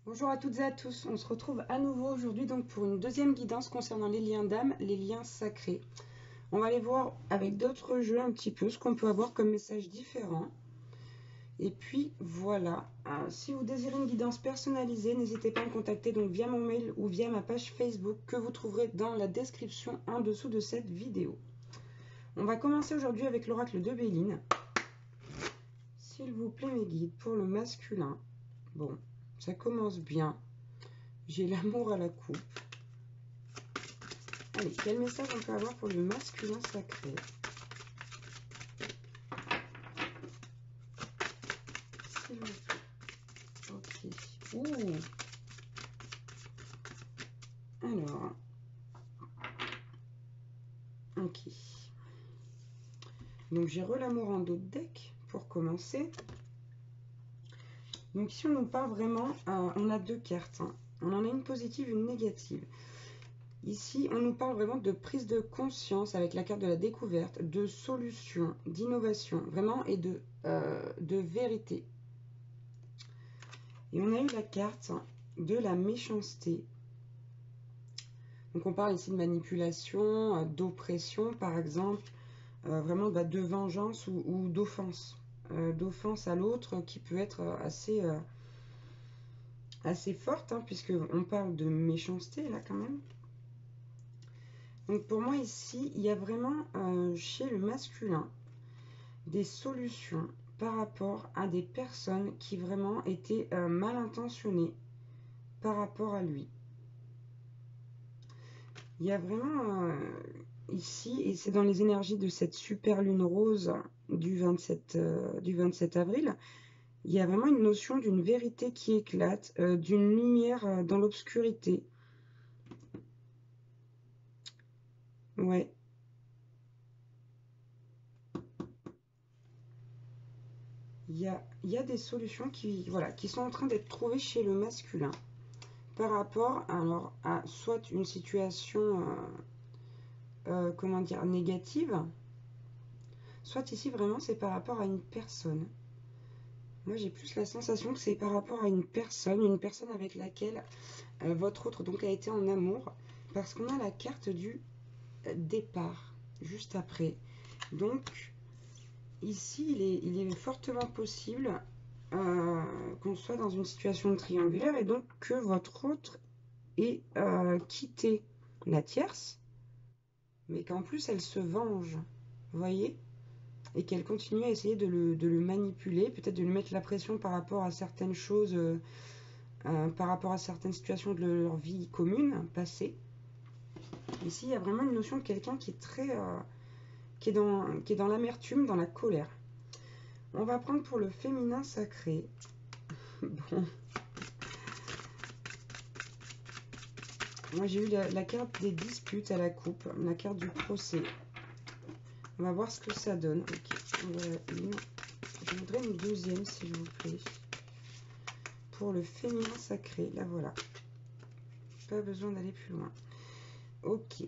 Bonjour à toutes et à tous, on se retrouve à nouveau aujourd'hui donc pour une deuxième guidance concernant les liens d'âme, les liens sacrés. On va aller voir avec d'autres jeux un petit peu ce qu'on peut avoir comme message différent. Et puis voilà, si vous désirez une guidance personnalisée, n'hésitez pas à me contacter donc via mon mail ou via ma page Facebook que vous trouverez dans la description en dessous de cette vidéo. On va commencer aujourd'hui avec l'oracle de Béline. S'il vous plaît mes guides, pour le masculin, bon, ça commence bien. J'ai l'amour à la coupe. Allez, quel message on peut avoir pour le masculin sacré? S'il vous plaît. Ok. Ouh. Alors. Ok. Donc j'ai l'amour en dos de deck pour commencer. Donc ici on nous parle vraiment, on a deux cartes. Hein. On en a une positive, une négative. Ici, on nous parle vraiment de prise de conscience avec la carte de la découverte, de solution, d'innovation, vraiment, et de vérité. Et on a eu la carte de la méchanceté. Donc on parle ici de manipulation, d'oppression, par exemple, vraiment de vengeance ou d'offense. D'offense à l'autre qui peut être assez forte, hein, puisqu'on parle de méchanceté là quand même. Donc pour moi ici, il y a vraiment chez le masculin des solutions par rapport à des personnes qui vraiment étaient mal intentionnées par rapport à lui. Il y a vraiment ici, et c'est dans les énergies de cette super lune rose du 27 avril, il y a vraiment une notion d'une vérité qui éclate, d'une lumière dans l'obscurité. Ouais. Il y a des solutions qui sont en train d'être trouvées chez le masculin par rapport alors, à soit une situation comment dire, négative, soit ici vraiment c'est par rapport à une personne. Moi j'ai plus la sensation que c'est par rapport à une personne avec laquelle votre autre donc a été en amour, parce qu'on a la carte du départ juste après. Donc ici il est fortement possible qu'on soit dans une situation triangulaire et donc que votre autre ait quitté la tierce, mais qu'en plus elle se venge, vous voyez, et qu'elle continue à essayer de le manipuler, peut-être de lui mettre la pression par rapport à certaines choses, par rapport à certaines situations de leur vie commune, passée. Ici, il y a vraiment une notion de quelqu'un qui est très, qui est dans l'amertume, dans la colère. On va prendre pour le féminin sacré. Bon. Moi, j'ai eu la carte des disputes à la coupe, la carte du procès. On va voir ce que ça donne. Ok, voilà une. Je voudrais une deuxième, s'il vous plaît. Pour le féminin sacré, la voilà. Pas besoin d'aller plus loin. Ok.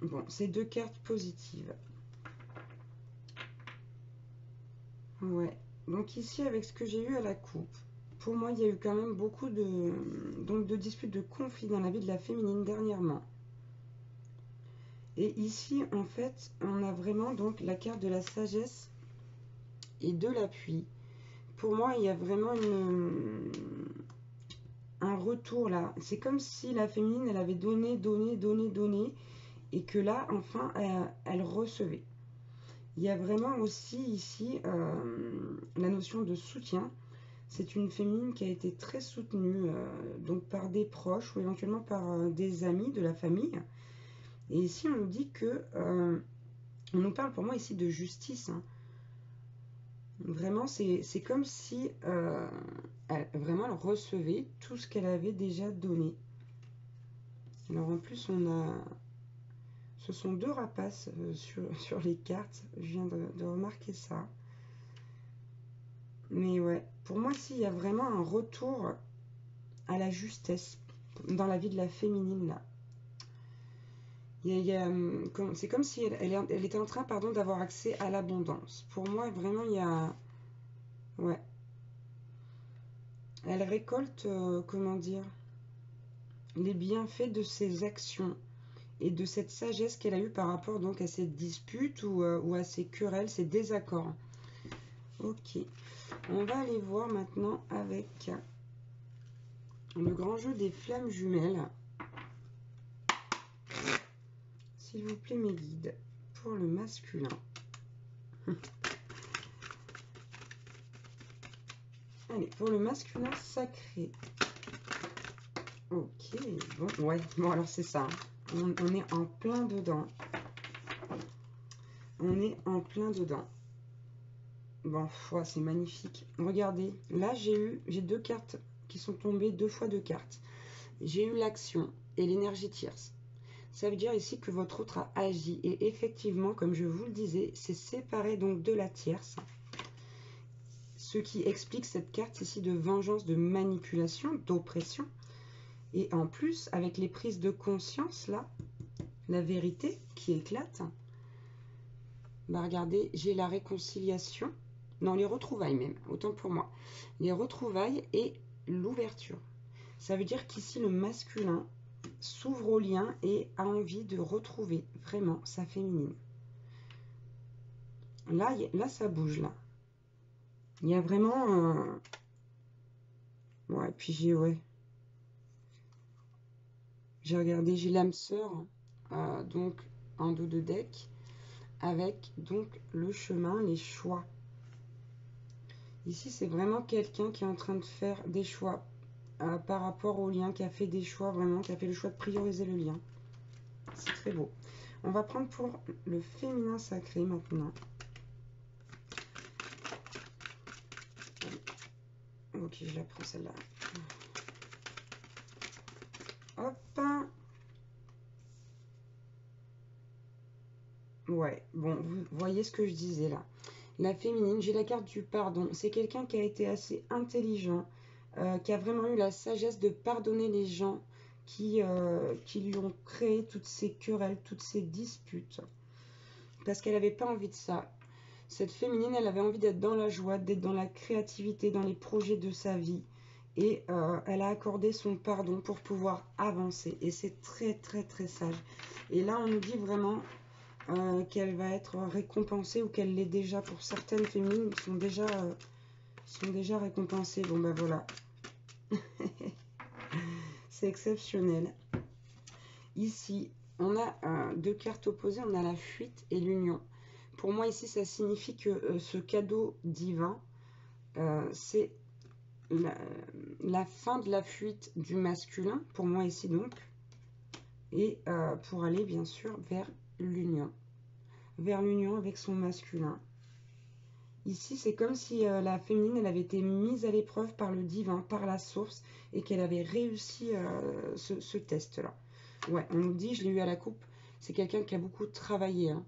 Bon, c'est deux cartes positives. Ouais. Donc ici, avec ce que j'ai eu à la coupe, pour moi, il y a eu quand même beaucoup de disputes, de conflits dans la vie de la féminine dernièrement. Et ici, en fait, on a vraiment donc la carte de la sagesse et de l'appui. Pour moi, il y a vraiment un retour là. C'est comme si la féminine, elle avait donné, et que là, enfin, elle recevait. Il y a vraiment aussi ici la notion de soutien. C'est une féminine qui a été très soutenue donc par des proches ou éventuellement par des amis de la famille. Et ici, on nous dit que on nous parle pour moi ici de justice. Hein. Vraiment, c'est comme si vraiment elle recevait tout ce qu'elle avait déjà donné. Alors en plus, on a... Ce sont deux rapaces sur les cartes. Je viens de remarquer ça. Mais ouais, pour moi, s'il y a vraiment un retour à la justesse dans la vie de la féminine, là. C'est comme si elle était en train, pardon, d'avoir accès à l'abondance. Pour moi, vraiment, il y a... Ouais. Elle récolte, comment dire, les bienfaits de ses actions et de cette sagesse qu'elle a eue par rapport donc à cette dispute ou à ces querelles, ces désaccords. Ok, on va aller voir maintenant avec le grand jeu des flammes jumelles. S'il vous plaît, mes guides, pour le masculin. Allez, pour le masculin sacré. Ok, bon, ouais, bon alors c'est ça. On est en plein dedans. On est en plein dedans. Bon, ouais, c'est magnifique. Regardez, là j'ai deux cartes qui sont tombées, 2 fois 2 cartes. J'ai eu l'action et l'énergie tierce. Ça veut dire ici que votre autre a agi. Et effectivement, comme je vous le disais, c'est séparé donc de la tierce. Ce qui explique cette carte ici de vengeance, de manipulation, d'oppression. Et en plus, avec les prises de conscience, là, la vérité qui éclate. Bah regardez, j'ai la réconciliation. Non, les retrouvailles même, autant pour moi. Les retrouvailles et l'ouverture. Ça veut dire qu'ici, le masculin s'ouvre au lien et a envie de retrouver vraiment sa féminine. Là ça bouge, là. Il y a vraiment... Ouais, puis j'ai... Ouais. J'ai regardé, j'ai l'âme sœur, donc en dos de deck, avec donc le chemin, les choix. Ici, c'est vraiment quelqu'un qui est en train de faire des choix par rapport au lien, qui a fait des choix vraiment, qui a fait le choix de prioriser le lien. C'est très beau. On va prendre pour le féminin sacré maintenant. Ok, je la prends celle-là. Hop. Ouais, bon, vous voyez ce que je disais là. La féminine, j'ai la carte du pardon. C'est quelqu'un qui a été assez intelligent, qui a vraiment eu la sagesse de pardonner les gens qui lui ont créé toutes ces querelles, toutes ces disputes. Parce qu'elle n'avait pas envie de ça. Cette féminine, elle avait envie d'être dans la joie, d'être dans la créativité, dans les projets de sa vie. Et elle a accordé son pardon pour pouvoir avancer. Et c'est très, très, très sage. Et là, on nous dit vraiment qu'elle va être récompensée ou qu'elle l'est déjà. Pour certaines féminines qui sont déjà récompensées. Bon, ben voilà. C'est exceptionnel. Ici, on a deux cartes opposées. On a la fuite et l'union. Pour moi, ici, ça signifie que ce cadeau divin, c'est la fin de la fuite du masculin, pour moi ici donc, et pour aller bien sûr vers l'union avec son masculin. Ici, c'est comme si la féminine, elle avait été mise à l'épreuve par le divin, par la source, et qu'elle avait réussi ce test-là. Ouais, on nous dit, je l'ai eu à la coupe, c'est quelqu'un qui a beaucoup travaillé, hein,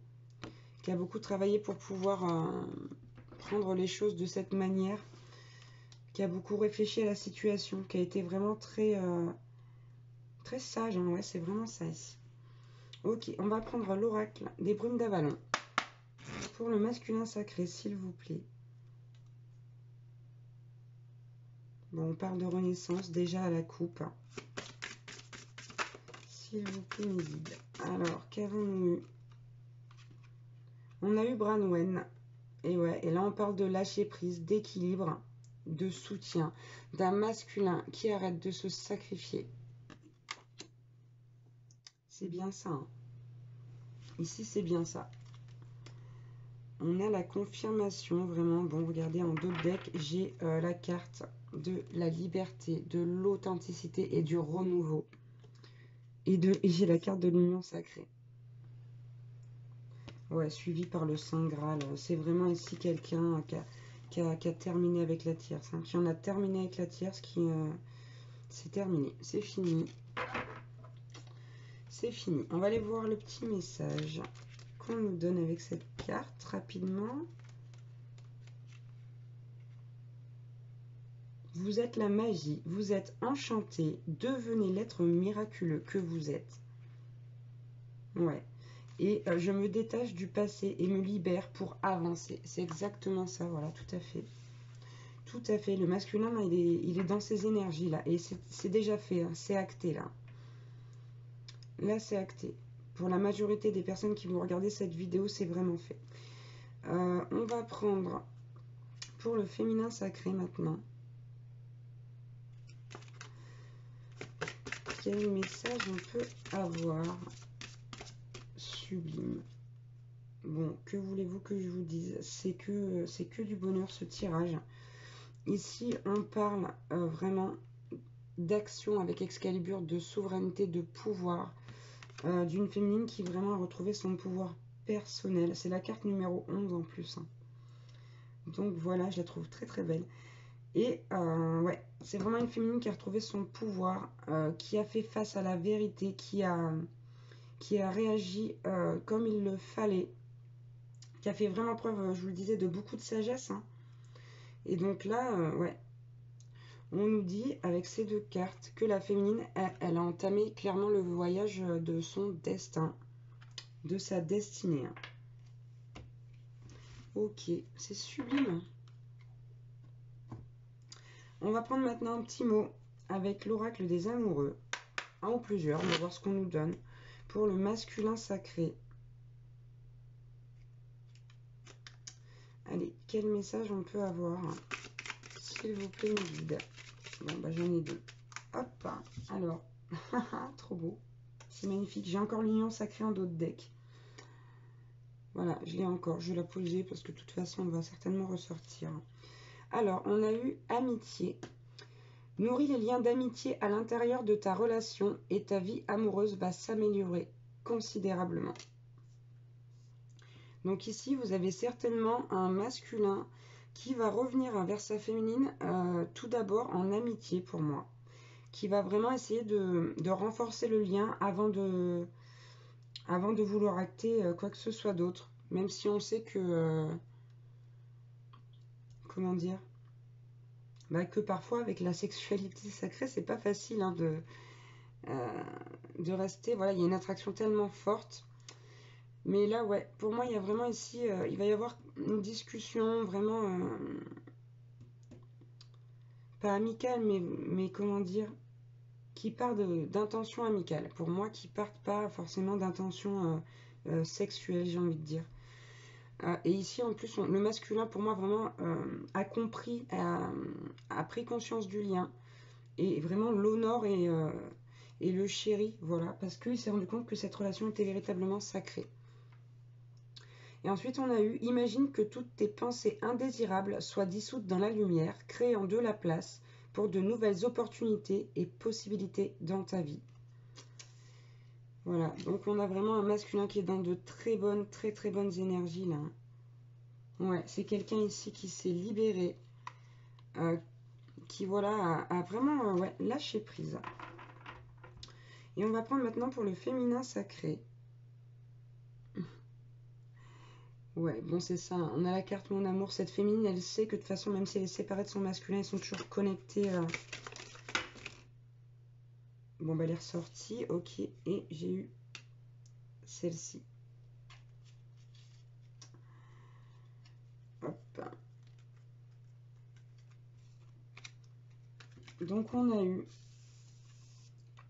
qui a beaucoup travaillé pour pouvoir prendre les choses de cette manière, qui a beaucoup réfléchi à la situation, qui a été vraiment très sage, hein, ouais, c'est vraiment ça ici. Ok, on va prendre l'oracle des brumes d'Avalon. Pour le masculin sacré, s'il vous plaît. Bon, on parle de renaissance déjà à la coupe. S'il vous plaît, mes guides. Alors, qu'avons-nous eu? On a eu Branwen. Et ouais, et là on parle de lâcher prise, d'équilibre, de soutien, d'un masculin qui arrête de se sacrifier. C'est bien ça. Hein. Ici, c'est bien ça. On a la confirmation, vraiment. Bon, regardez, en dos de deck, j'ai la carte de la liberté, de l'authenticité et du renouveau. Et j'ai la carte de l'union sacrée. Ouais, suivi par le Saint Graal. C'est vraiment ici quelqu'un qui a terminé avec la tierce. Hein, qui en a terminé avec la tierce, c'est terminé. C'est fini. C'est fini. On va aller voir le petit message qu'on nous donne avec cette carte rapidement. Vous êtes la magie, vous êtes enchanté, devenez l'être miraculeux que vous êtes. Ouais. Et je me détache du passé et me libère pour avancer. C'est exactement ça, voilà, tout à fait. Tout à fait. Le masculin, là, il est dans ses énergies, là. Et c'est déjà fait, hein, c'est acté, là. Là, c'est acté. Pour la majorité des personnes qui vont regarder cette vidéo, c'est vraiment fait. On va prendre pour le féminin sacré maintenant. Quel message on peut avoir? Sublime. Bon, que voulez-vous que je vous dise? C'est que du bonheur ce tirage. Ici, on parle vraiment d'action avec Excalibur, de souveraineté, de pouvoir, d'une féminine qui vraiment a retrouvé son pouvoir personnel. C'est la carte numéro 11 en plus. Hein. Donc voilà, je la trouve très très belle. Et ouais, c'est vraiment une féminine qui a retrouvé son pouvoir, qui a fait face à la vérité, qui a réagi comme il le fallait, qui a fait vraiment preuve, je vous le disais, de beaucoup de sagesse. Hein. Et donc là, ouais, on nous dit avec ces deux cartes que la féminine, elle a entamé clairement le voyage de son destin, de sa destinée. Hein. Ok, c'est sublime. On va prendre maintenant un petit mot avec l'oracle des amoureux, un ou plusieurs, on va voir ce qu'on nous donne pour le masculin sacré. Allez, quel message on peut avoir? S'il vous plaît, mes guides. Bon, bah j'en ai deux. Hop, alors, trop beau. C'est magnifique. J'ai encore l'union sacrée en dos de deck. Voilà, je l'ai encore. Je vais la poser parce que de toute façon, elle va certainement ressortir. Alors, on a eu amitié. Nourris les liens d'amitié à l'intérieur de ta relation et ta vie amoureuse va s'améliorer considérablement. Donc ici, vous avez certainement un masculin qui va revenir vers sa féminine, tout d'abord en amitié pour moi, qui va vraiment essayer de renforcer le lien avant de vouloir acter quoi que ce soit d'autre, même si on sait que, comment dire, bah, que parfois avec la sexualité sacrée, c'est pas facile hein, de rester, voilà, il y a une attraction tellement forte. Mais là, ouais, pour moi, il y a vraiment ici, il va y avoir une discussion vraiment, pas amicale, mais comment dire, qui part d'intentions amicales. Pour moi, qui partent pas forcément d'intentions sexuelles, j'ai envie de dire. Et ici, en plus, le masculin, pour moi, vraiment, a compris, a pris conscience du lien, et vraiment l'honore et le chérit, voilà, parce qu'il s'est rendu compte que cette relation était véritablement sacrée. Et ensuite, on a eu « Imagine que toutes tes pensées indésirables soient dissoutes dans la lumière, créant de la place pour de nouvelles opportunités et possibilités dans ta vie. » Voilà, donc on a vraiment un masculin qui est dans de très bonnes, très très bonnes énergies là. Ouais, c'est quelqu'un ici qui s'est libéré, qui voilà, a vraiment ouais, lâché prise. Et on va prendre maintenant pour le féminin sacré. Ouais, bon c'est ça, on a la carte Mon Amour. Cette féminine, elle sait que de toute façon, même si elle est séparée de son masculin, ils sont toujours connectés. Bon, bah elle est ressortie, ok, et j'ai eu celle-ci. Hop. Donc on a eu,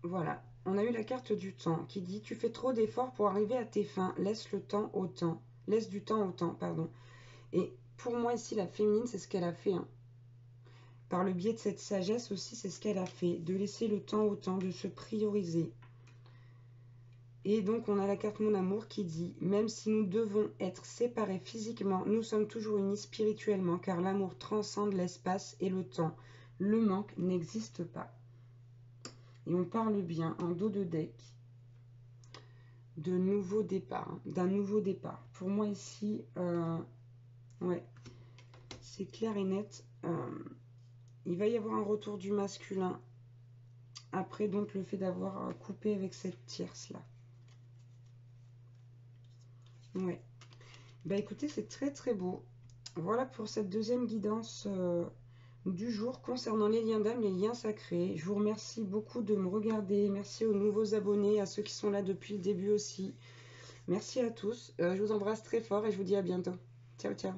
voilà, on a eu la carte du temps qui dit « Tu fais trop d'efforts pour arriver à tes fins, laisse le temps au temps. » Laisse du temps au temps, pardon. Et pour moi ici, la féminine, c'est ce qu'elle a fait. Hein. Par le biais de cette sagesse aussi, c'est ce qu'elle a fait. De laisser le temps au temps, de se prioriser. Et donc, on a la carte Mon Amour qui dit « Même si nous devons être séparés physiquement, nous sommes toujours unis spirituellement, car l'amour transcende l'espace et le temps. Le manque n'existe pas. » Et on parle bien en dos de deck de nouveau départ, hein, d'un nouveau départ. Pour moi ici, ouais, c'est clair et net. Il va y avoir un retour du masculin après donc le fait d'avoir coupé avec cette tierce là. Ouais. Bah écoutez, c'est très très beau. Voilà pour cette deuxième guidance du jour concernant les liens d'âme, les liens sacrés. Je vous remercie beaucoup de me regarder. Merci aux nouveaux abonnés, à ceux qui sont là depuis le début aussi. Merci à tous. Je vous embrasse très fort et je vous dis à bientôt. Ciao, ciao.